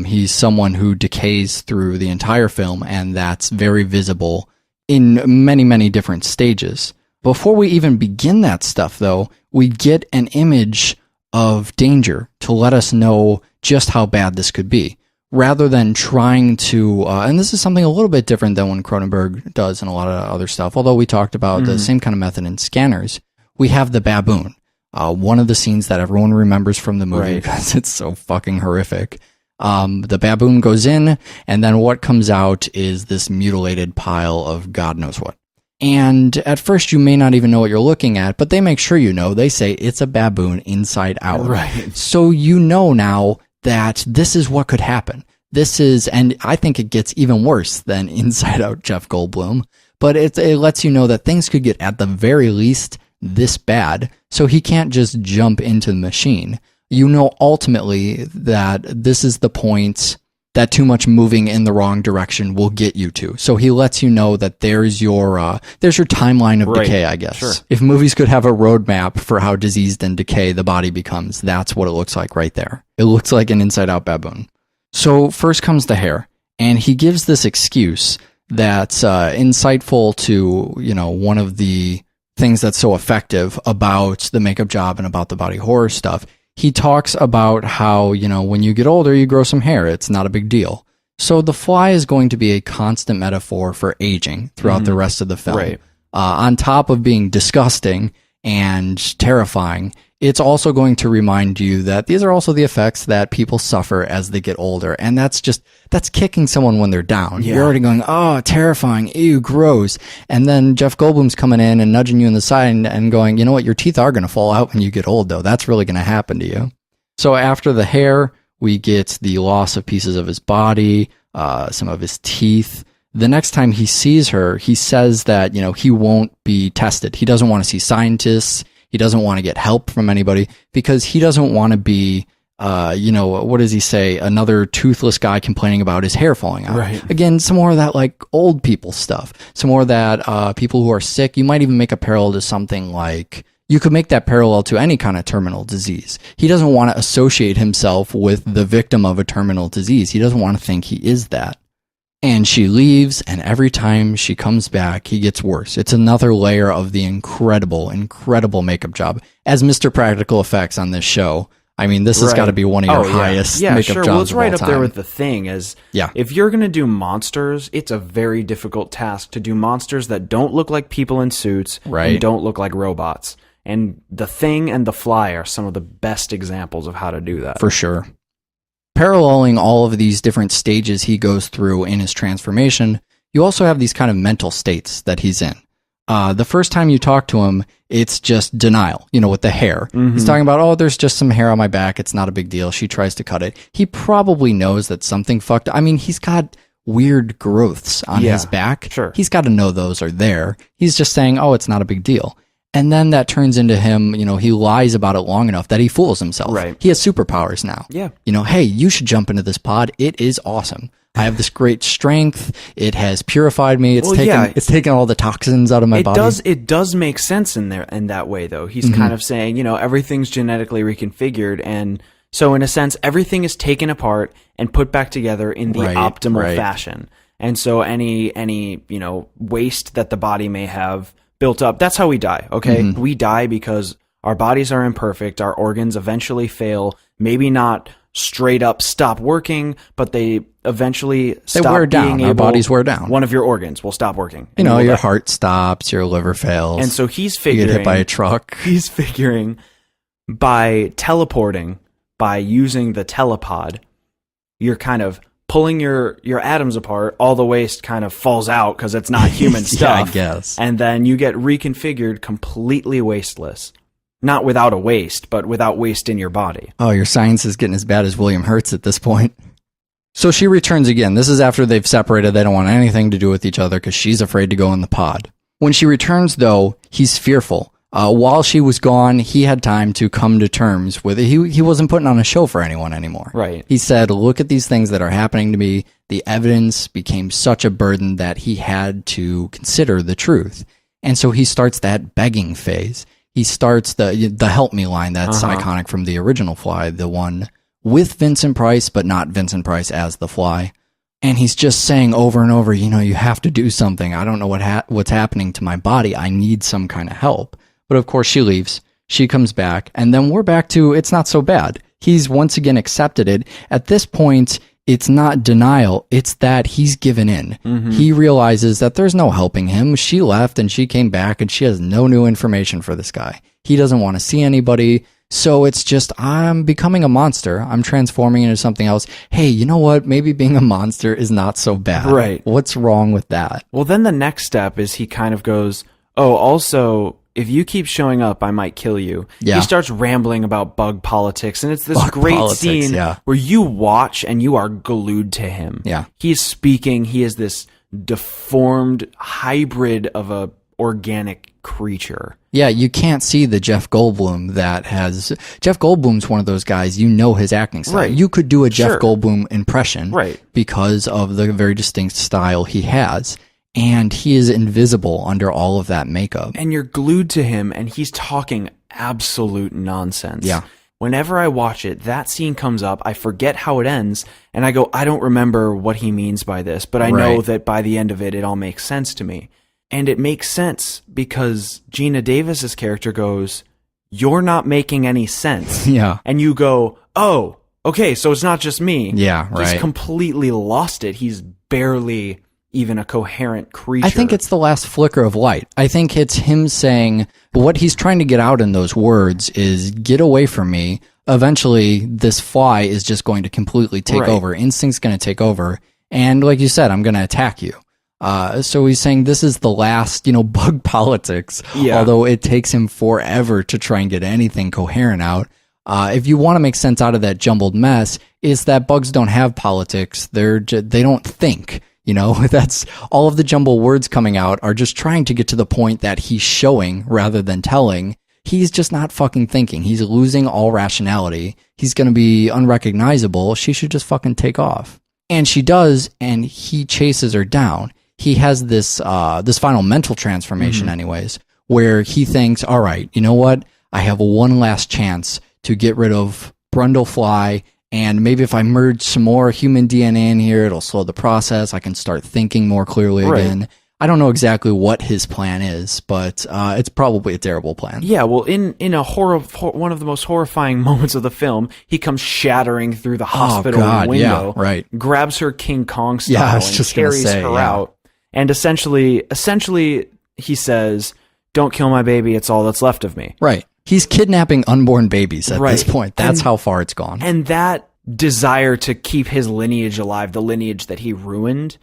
S5: He's someone who decays through the entire film, and that's very visible in many, many different stages. Before we even begin that stuff, though, we get an image of danger to let us know just how bad this could be, rather than trying to, and this is something a little bit different than when Cronenberg does and a lot of other stuff, although we talked about the same kind of method in Scanners. We have the baboon, one of the scenes that everyone remembers from the movie because it's so fucking horrific. The baboon goes in, and then what comes out is this mutilated pile of God knows what. And at first you may not even know what you're looking at, but they make sure you know. They say it's a baboon inside out.
S6: Right.
S5: So you know now that this is what could happen. This is, and I think it gets even worse than Inside Out Jeff Goldblum, but it lets you know that things could get at the very least this bad, so he can't just jump into the machine. You know ultimately that this is the point that too much moving in the wrong direction will get you to. So he lets you know that there's your timeline of decay, I guess.
S6: Sure.
S5: If movies could have a roadmap for how diseased and decay the body becomes, that's what it looks like right there. It looks like an inside-out baboon. So first comes the hair, and he gives this excuse that's insightful to, one of the things that's so effective about the makeup job and about the body horror stuff. He talks about how, when you get older, you grow some hair. It's not a big deal. So the fly is going to be a constant metaphor for aging throughout the rest of the film.
S6: Right.
S5: On top of being disgusting and terrifying, it's also going to remind you that these are also the effects that people suffer as they get older. And that's kicking someone when they're down.
S6: Yeah.
S5: You're already going, oh, terrifying, ew, gross. And then Jeff Goldblum's coming in and nudging you in the side and going, you know what, your teeth are going to fall out when you get old, though. That's really going to happen to you. So after the hair, we get the loss of pieces of his body, some of his teeth. The next time he sees her, he says that, he won't be tested. He doesn't want to see scientists. He doesn't want to get help from anybody because he doesn't want to be, what does he say? Another toothless guy complaining about his hair falling out.
S6: Right.
S5: Again, some more of that like old people stuff. Some more of that people who are sick. You might even make a parallel to something like, you could make that parallel to any kind of terminal disease. He doesn't want to associate himself with the victim of a terminal disease. He doesn't want to think he is that. And she leaves, and every time she comes back, he gets worse. It's another layer of the incredible, incredible makeup job. As Mr. Practical Effects on this show, I mean, this has got to be one of your highest makeup jobs
S6: Well, it's right
S5: of all
S6: up there
S5: time.
S6: with The Thing. If you're going to do monsters, it's a very difficult task to do monsters that don't look like people in suits and don't look like robots. And The Thing and The Fly are some of the best examples of how to do that.
S5: For sure. Paralleling all of these different stages he goes through in his transformation, you also have these kind of mental states that he's in. The first time you talk to him, it's just denial, with the hair. He's talking about, oh, there's just some hair on my back. It's not a big deal. She tries to cut it. He probably knows that something fucked. I mean, he's got weird growths on his back.
S6: Sure.
S5: He's got to know those are there. He's just saying, oh, it's not a big deal. And then that turns into him, he lies about it long enough that he fools himself.
S6: Right.
S5: He has superpowers now.
S6: Yeah.
S5: Hey, you should jump into this pod. It is awesome. I have this great strength. It has purified me. It's taken all the toxins out of my body.
S6: It does make sense in that way, though. He's kind of saying, everything's genetically reconfigured, and so in a sense, everything is taken apart and put back together in the optimal fashion. And so any waste that the body may have built up, that's how we die. Okay, we die because our bodies are imperfect. Our organs eventually fail. Maybe not straight up stop working, but they eventually stop
S5: wear down.
S6: being
S5: Our
S6: able.
S5: bodies wear down.
S6: One of your organs will stop working.
S5: Your heart stops, your liver fails.
S6: And so he's
S5: you
S6: figuring,
S5: get hit by a truck.
S6: He's figuring by teleporting, by using the telepod, you're kind of pulling your atoms apart. All the waste kind of falls out because it's not human stuff.
S5: I guess.
S6: And then you get reconfigured completely wasteless. Not without a waste, but without waste in your body.
S5: Oh, your science is getting as bad as William Hurt's at this point. So she returns again. This is after they've separated. They don't want anything to do with each other because she's afraid to go in the pod. When she returns, though, he's fearful. While she was gone, he had time to come to terms with it. He wasn't putting on a show for anyone anymore.
S6: Right.
S5: He said, look at these things that are happening to me. The evidence became such a burden that he had to consider the truth. And so he starts that begging phase. He starts the help me line that's iconic from the original Fly, the one with Vincent Price, but not Vincent Price as the Fly. And he's just saying over and over, you have to do something. I don't know what's happening to my body. I need some kind of help. But of course she leaves. She comes back. And then we're back to it's not so bad. He's once again accepted it. At this point, it's not denial. It's that he's given in. He realizes that there's no helping him. She left and she came back and she has no new information for this guy. He doesn't want to see anybody. So it's just, I'm becoming a monster. I'm transforming into something else. Hey, you know what? Maybe being a monster is not so bad.
S6: Right.
S5: What's wrong with that?
S6: Well, then the next step is he kind of goes, oh, also, if you keep showing up, I might kill you.
S5: Yeah.
S6: He starts rambling about bug politics, and it's this
S5: Bug
S6: great
S5: politics,
S6: scene where you watch and you are glued to him.
S5: Yeah.
S6: He's speaking. He is this deformed hybrid of a organic creature.
S5: Yeah, you can't see the Jeff Goldblum that has... Jeff Goldblum's one of those guys, his acting style.
S6: Right.
S5: You could do a Jeff
S6: Sure.
S5: Goldblum impression because of the very distinct style he has. And he is invisible under all of that makeup.
S6: And you're glued to him, and he's talking absolute nonsense.
S5: Yeah.
S6: Whenever I watch it, that scene comes up, I forget how it ends, and I go, I don't remember what he means by this, but I know that by the end of it, it all makes sense to me. And it makes sense because Gina Davis's character goes, you're not making any sense.
S5: Yeah.
S6: And you go, oh, okay, so it's not just me.
S5: Yeah, right.
S6: He's completely lost it. He's barely even a coherent creature.
S5: I think it's the last flicker of light. I think it's him saying, what he's trying to get out in those words is, get away from me. Eventually, this Fly is just going to completely take over. Instinct's going to take over. And like you said, I'm going to attack you. So he's saying this is the last, bug politics. Yeah. Although it takes him forever to try and get anything coherent out. If you want to make sense out of that jumbled mess, is that bugs don't have politics. They don't think. That's all of the jumble words coming out are just trying to get to the point that he's showing rather than telling. He's just not fucking thinking. He's losing all rationality. He's going to be unrecognizable. She should just fucking take off. And she does, and he chases her down. He has this final mental transformation anyways, where he thinks, all right, you know what? I have one last chance to get rid of Brundlefly. And maybe if I merge some more human DNA in here, it'll slow the process. I can start thinking more clearly again. I don't know exactly what his plan is, but it's probably a terrible plan.
S6: Yeah, well, in one of the most horrifying moments of the film, he comes shattering through the hospital window, grabs her King Kong style, and carries her out. And essentially, he says, "Don't kill my baby. It's all that's left of me."
S5: Right. He's kidnapping unborn babies at this point. That's how far it's gone.
S6: And that desire to keep his lineage alive, the lineage that he ruined,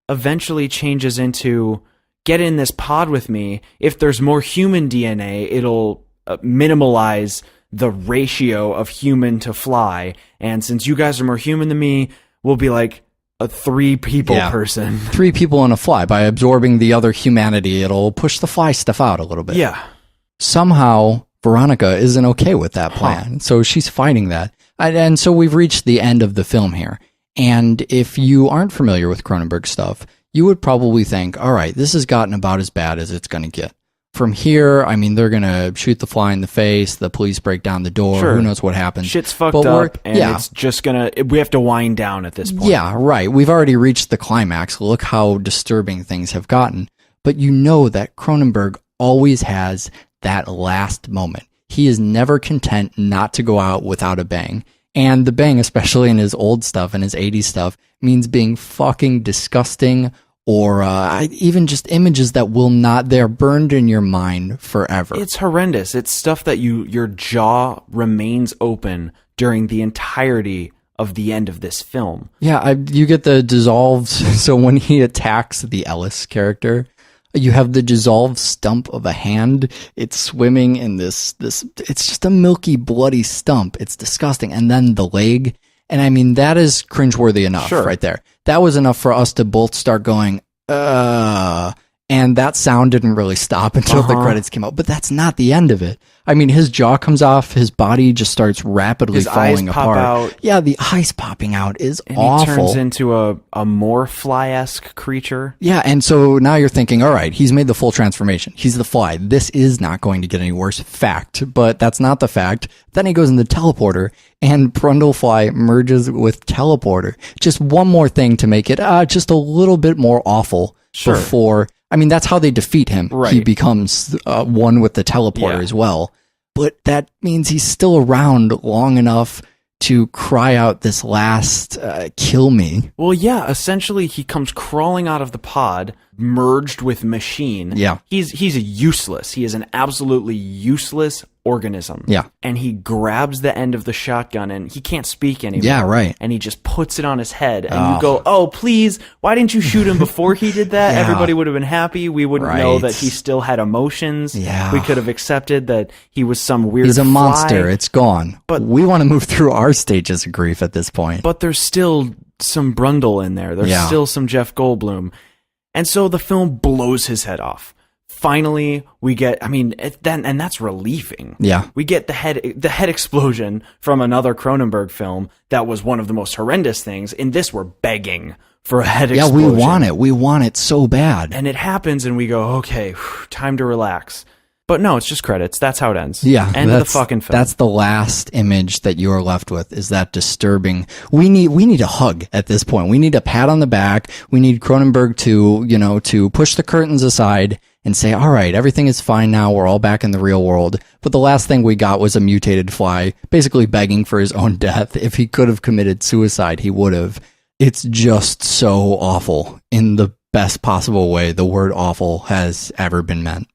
S6: eventually changes into get in this pod with me. If there's more human DNA, it'll minimalize the ratio of human to fly. And since you guys are more human than me, we'll be like a 3 people person.
S5: 3 people in a fly. By absorbing the other humanity, it'll push the fly stuff out a little bit.
S6: Yeah.
S5: Somehow, Veronica isn't okay with that plan. So she's fighting that. And so we've reached the end of the film here. And if you aren't familiar with Cronenberg stuff, you would probably think, all right, this has gotten about as bad as it's going to get. From here, I mean, they're going to shoot the fly in the face, the police break down the door, who knows what happens.
S6: Shit's fucked up, and it's just going to... We have to wind down at this point.
S5: Yeah, right. We've already reached the climax. Look how disturbing things have gotten. But you know that Cronenberg always has that last moment. He is never content not to go out without a bang. And the bang, especially in his old stuff and his 80s stuff, means being fucking disgusting, or even just images that will not, they're burned in your mind forever.
S6: It's horrendous. It's stuff that your jaw remains open during the entirety of the end of this film.
S5: Yeah, you get the dissolved, so when he attacks the Ellis character, you have the dissolved stump of a hand. It's swimming in this, it's just a milky, bloody stump. It's disgusting. And then the leg. And I mean, that is cringeworthy enough right there. That was enough for us to both start going, and that sound didn't really stop until the credits came out. But that's not the end of it. I mean, his jaw comes off, his body just starts rapidly falling apart.
S6: Out.
S5: Yeah, the eyes popping out is
S6: and
S5: awful.
S6: He turns into a more fly-esque creature.
S5: Yeah, and so now you're thinking, all right, he's made the full transformation. He's the fly. This is not going to get any worse. Fact. But that's not the fact. Then he goes in the teleporter, and Brundlefly merges with teleporter. Just one more thing to make it just a little bit more awful before... I mean, that's how they defeat him.
S6: Right.
S5: He becomes one with the teleporter as well. But that means he's still around long enough to cry out this last, kill me.
S6: Well, yeah, essentially he comes crawling out of the pod, merged with machine.
S5: Yeah.
S6: He's useless. He is an absolutely useless organism.
S5: Yeah.
S6: And he grabs the end of the shotgun, and he can't speak anymore.
S5: Yeah, right.
S6: And he just puts it on his head. And you go, oh, please, why didn't you shoot him before he did that?
S5: Yeah.
S6: Everybody would have been happy. We wouldn't know that he still had emotions.
S5: Yeah.
S6: We could have accepted that he was some weird
S5: He's a
S6: fly.
S5: monster. It's gone.
S6: But
S5: we want to move through our stages of grief at this point.
S6: But there's still some Brundle in there. There's still some Jeff Goldblum. And so the film blows his head off. Finally, we get, I mean, and that's relieving.
S5: Yeah.
S6: We get the head explosion from another Cronenberg film that was one of the most horrendous things. In this, we're begging for a head explosion.
S5: Yeah, we want it. We want it so bad.
S6: And it happens, and we go, okay, time to relax. But no, it's just credits. That's how it ends.
S5: Yeah.
S6: End of the fucking film.
S5: That's the last image that you are left with, is that disturbing. We need a hug at this point. We need a pat on the back. We need Cronenberg to push the curtains aside and say, all right, everything is fine now. We're all back in the real world. But the last thing we got was a mutated fly, basically begging for his own death. If he could have committed suicide, he would have. It's just so awful in the best possible way the word awful has ever been meant.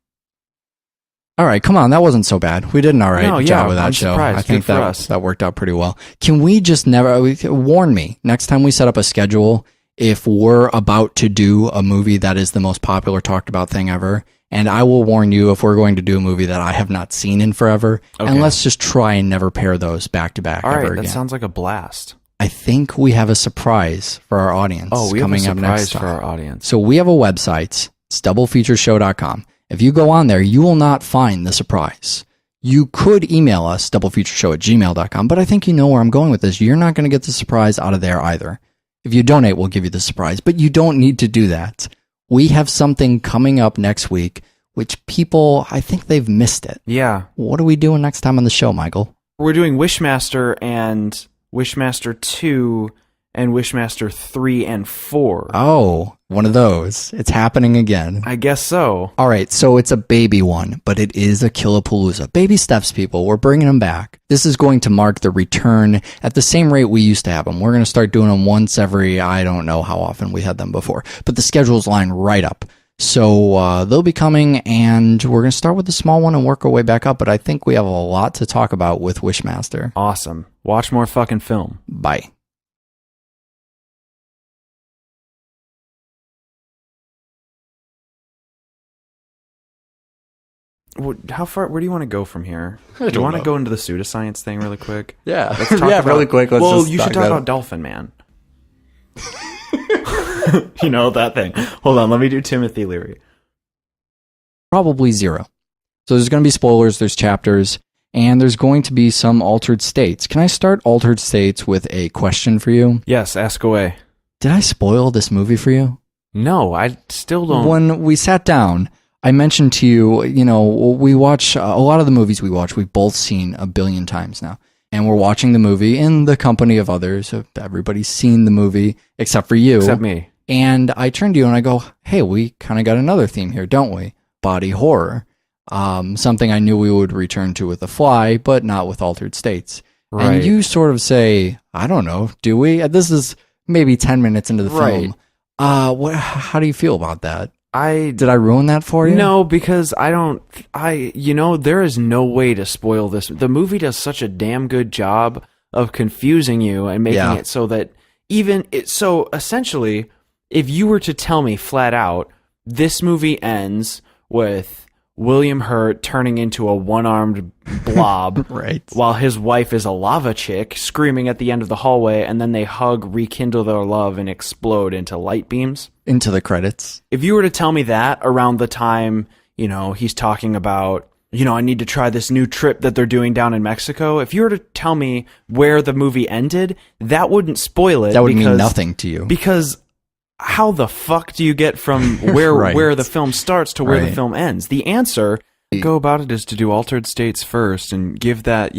S5: All right, come on, that wasn't so bad. We did an all right job with that
S6: I'm
S5: show.
S6: Surprised.
S5: I think
S6: Good for us.
S5: that worked out pretty well. Can we just warn me next time we set up a schedule if we're about to do a movie that is the most popular talked about thing ever? And I will warn you if we're going to do a movie that I have not seen in forever. Okay. And let's just try and never pair those back to back.
S6: All right,
S5: ever again.
S6: that sounds like a blast.
S5: I think we have a surprise for our audience.
S6: Oh, we
S5: coming
S6: have a
S5: up next
S6: surprise for
S5: time.
S6: our audience.
S5: So we have a website. It's doublefeatureshow.com. If you go on there, you will not find the surprise. You could email us, doublefeatureshow@gmail.com, but I think you know where I'm going with this. You're not going to get the surprise out of there either. If you donate, we'll give you the surprise, but you don't need to do that. We have something coming up next week, which people, I think they've missed it.
S6: Yeah.
S5: What are we doing next time on the show, Michael?
S6: We're doing Wishmaster and Wishmaster 2 and Wishmaster 3 and 4.
S5: Oh, one of those. It's happening again.
S6: I guess so.
S5: All right, so it's a baby one, but it is a Killapalooza. Baby steps, people. We're bringing them back. This is going to mark the return at the same rate we used to have them. We're going to start doing them once every, I don't know how often we had them before, but the schedules line right up. So they'll be coming, and we're going to start with the small one and work our way back up, but I think we have a lot to talk about with Wishmaster.
S6: Awesome. Watch more fucking film.
S5: Bye.
S6: how far? Where do you want to go from here? Do you
S5: don't
S6: want to
S5: know.
S6: go into the pseudoscience thing really quick?
S5: Yeah.
S6: Let's talk
S5: Yeah,
S6: about,
S5: really quick. Let's
S6: well,
S5: just
S6: you should talk about Dolphin Man. You know that thing. Hold on, let me do Timothy Leary.
S5: Probably 0. So there's going to be spoilers, there's chapters, and there's going to be some altered states. Can I start altered states with a question for you?
S6: Yes, ask away.
S5: Did I spoil this movie for you?
S6: No, I still don't.
S5: When we sat down, I mentioned to you, we watch a lot of the movies we watch, we've both seen a billion times now. And we're watching the movie in the company of others. Everybody's seen the movie except for you.
S6: Except me.
S5: And I turn to you and I go, hey, we kind of got another theme here, don't we? Body horror. Something I knew we would return to with The Fly, but not with Altered States.
S6: Right.
S5: And you sort of say, I don't know, do we? This is maybe 10 minutes into the film. How do you feel about that? Did I ruin that for you?
S6: No, because there is no way to spoil this. The movie does such a damn good job of confusing you and making it so that so essentially, if you were to tell me flat out, this movie ends with William Hurt turning into a one-armed blob
S5: right,
S6: while his wife is a lava chick screaming at the end of the hallway, and then they hug, rekindle their love, and explode into light beams.
S5: Into the credits.
S6: If you were to tell me that around the time, he's talking about, I need to try this new trip that they're doing down in Mexico. If you were to tell me where the movie ended, that wouldn't spoil it.
S5: That would mean nothing to you.
S6: Because how the fuck do you get from where
S5: right.
S6: where the film starts to where
S5: right.
S6: the film ends? The answer to go about it is to do Altered States first and give that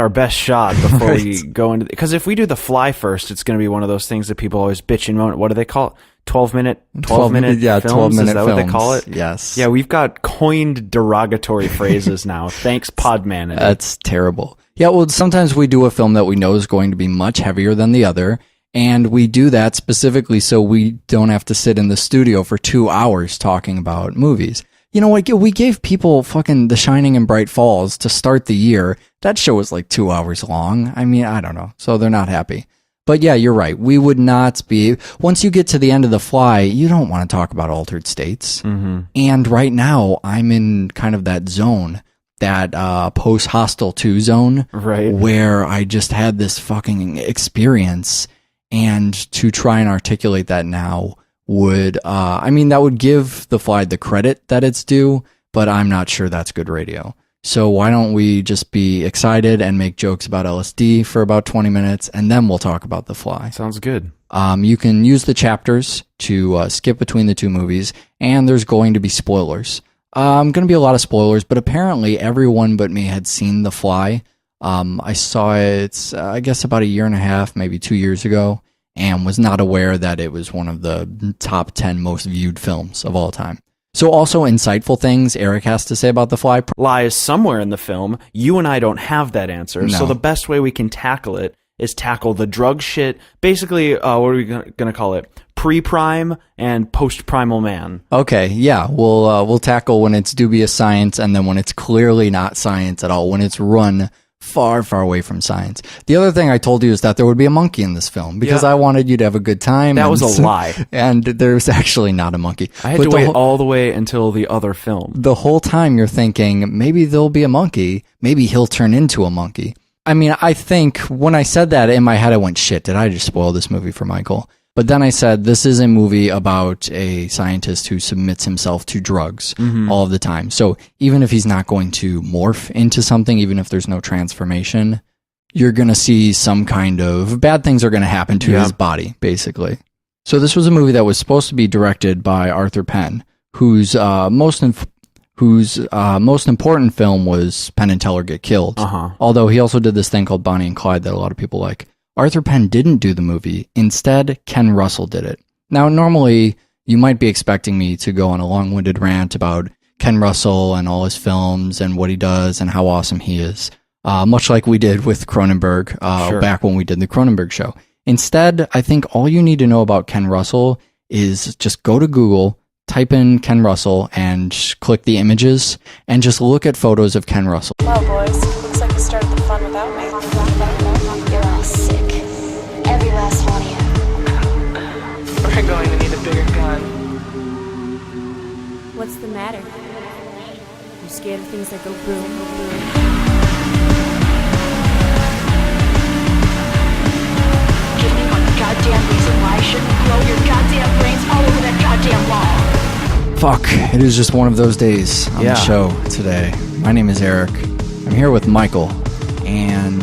S6: our best shot before
S5: right.
S6: we go into. Because if we do The Fly first, it's going to be one of those things that people always bitch and moan. What do they call it? 12 minute films?
S5: 12-minute
S6: Is that
S5: films.
S6: what they call it?
S5: Yes.
S6: Yeah, we've got coined derogatory phrases now. Thanks, Podman.
S5: That's terrible. Yeah, well, sometimes we do a film that we know is going to be much heavier than the other, and we do that specifically so we don't have to sit in the studio for 2 hours talking about movies. You know what? We gave people fucking The Shining and Bright Falls to start the year. That show was like 2 hours long. I mean, I don't know. So they're not happy. But yeah, you're right. We would not be... Once you get to the end of The Fly, you don't want to talk about altered states.
S6: Mm-hmm.
S5: And right now, I'm in kind of that zone, that post-Hostel 2 zone,
S6: right,
S5: where I just had this fucking experience. And to try and articulate that now would... that would give The Fly the credit that it's due, but I'm not sure that's good radio. So why don't we just be excited and make jokes about LSD for about 20 minutes, and then we'll talk about The Fly.
S6: Sounds good.
S5: You can use the chapters to skip between the two movies, and there's going to be spoilers. Going to be a lot of spoilers, but apparently everyone but me had seen The Fly. I saw it, I guess, about 1.5 years, maybe 2 years ago, and was not aware that it was one of the top 10 most viewed films of all time. So also insightful things Eric has to say about The Fly.
S6: Lies somewhere in the film. You and I don't have that answer.
S5: No.
S6: So the best way we can tackle it is tackle the drug shit. Basically, what are we going to call it? Pre-prime and post-primal man.
S5: Okay, yeah, we'll tackle when it's dubious science, and then when it's clearly not science at all, when it's run far, far away from science. The other thing I told you is that there would be a monkey in this film, because I wanted you to have a good time.
S6: That was a lie.
S5: And there's actually not a monkey.
S6: I had to wait all the way until the other film.
S5: The whole time you're thinking, maybe there'll be a monkey, maybe he'll turn into a monkey. I mean, I think when I said that in my head, I went, shit, did I just spoil this movie for Michael? But then I said, this is a movie about a scientist who submits himself to drugs all of the time. So even if he's not going to morph into something, even if there's no transformation, you're going to see some kind of bad things are going to happen to his body, basically. So this was a movie that was supposed to be directed by Arthur Penn, whose most important film was Penn and Teller Get Killed. Although he also did this thing called Bonnie and Clyde that a lot of people like. Arthur Penn didn't do the movie. Instead, Ken Russell did it. Now, normally, you might be expecting me to go on a long-winded rant about Ken Russell and all his films and what he does and how awesome he is, much like we did with Cronenberg back when we did the Cronenberg show. Instead, I think all you need to know about Ken Russell is just go to Google, type in Ken Russell, and click the images, and just look at photos of Ken Russell.
S1: Well, boys, looks like you started the fun without me.
S2: You're all sick. Every last one of you.
S3: We're going to need a bigger gun.
S4: What's the matter? scared of things that go boom, boom.
S2: Give me one goddamn reason why I shouldn't blow your goddamn brains all over that goddamn wall.
S5: Fuck, it is just one of those days on the show today. My name is Eric. I'm here with Michael, and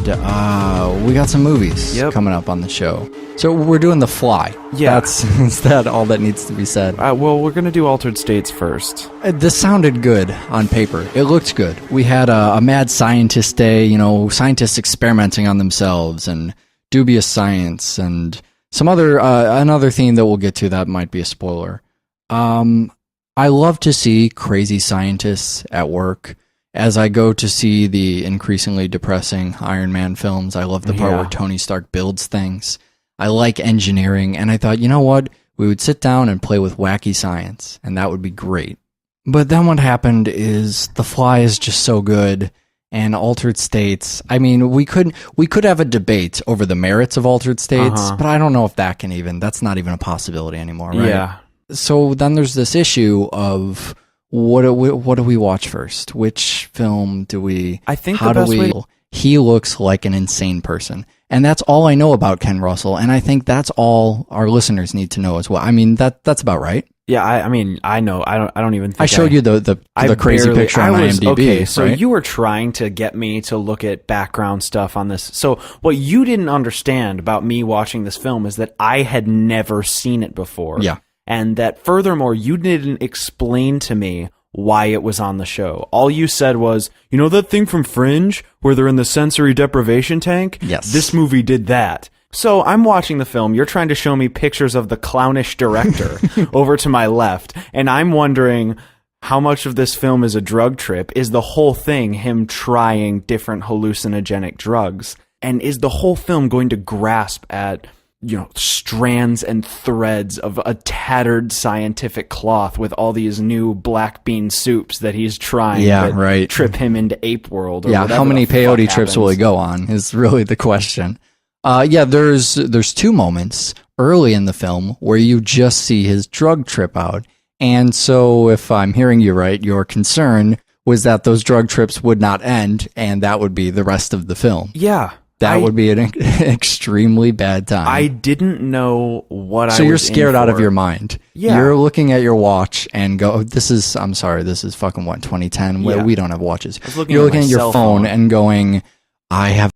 S5: we got some movies coming up on the show. So we're doing The Fly.
S6: Yeah.
S5: Is that all that needs to be said?
S6: Well, we're going to do Altered States first.
S5: This sounded good on paper. It looked good. We had a mad scientist day, you know, scientists experimenting on themselves and dubious science and some other, another theme that we'll get to that might be a spoiler. I love to see crazy scientists at work. As I go to see the increasingly depressing Iron Man films, I love the part where Tony Stark builds things. I like engineering, and I thought, you know what? We would sit down and play with wacky science, and that would be great. But then what happened is The Fly is just so good, and Altered States, I mean, we could have a debate over the merits of Altered States, but I don't know if that's not even a possibility anymore, right? Yeah. So then there's this issue of what do we watch first? Which film do we?
S6: I think the best way.
S5: He looks like an insane person, and that's all I know about Ken Russell, and I think that's all our listeners need to know as well. I mean that's about right.
S6: Yeah, I mean I know. I don't even think
S5: I showed you the crazy picture on IMDb.
S6: Okay, so
S5: right?
S6: You were trying to get me to look at background stuff on this. So what you didn't understand about me watching this film is that I had never seen it before.
S5: Yeah.
S6: And that furthermore, you didn't explain to me why it was on the show. All you said was, you know that thing from Fringe where they're in the sensory deprivation tank?
S5: Yes.
S6: This movie did that. So I'm watching the film. You're trying to show me pictures of the clownish director over to my left. And I'm wondering how much of this film is a drug trip. Is the whole thing him trying different hallucinogenic drugs? And is the whole film going to grasp at, you know, strands and threads of a tattered scientific cloth with all these new black bean soups that he's trying to trip him into ape world? Or
S5: how many peyote trips will he go on is really the question. There's two moments early in the film where you just see his drug trip out. And so if I'm hearing you right, your concern was that those drug trips would not end and that would be the rest of the film.
S6: Yeah.
S5: That would be an extremely bad time.
S6: I didn't know what I was
S5: So you're scared out of your mind.
S6: Yeah.
S5: You're looking at your watch and go, this is fucking what, 2010?
S6: Yeah.
S5: We don't have watches.
S6: You're
S5: looking at your phone and going, I have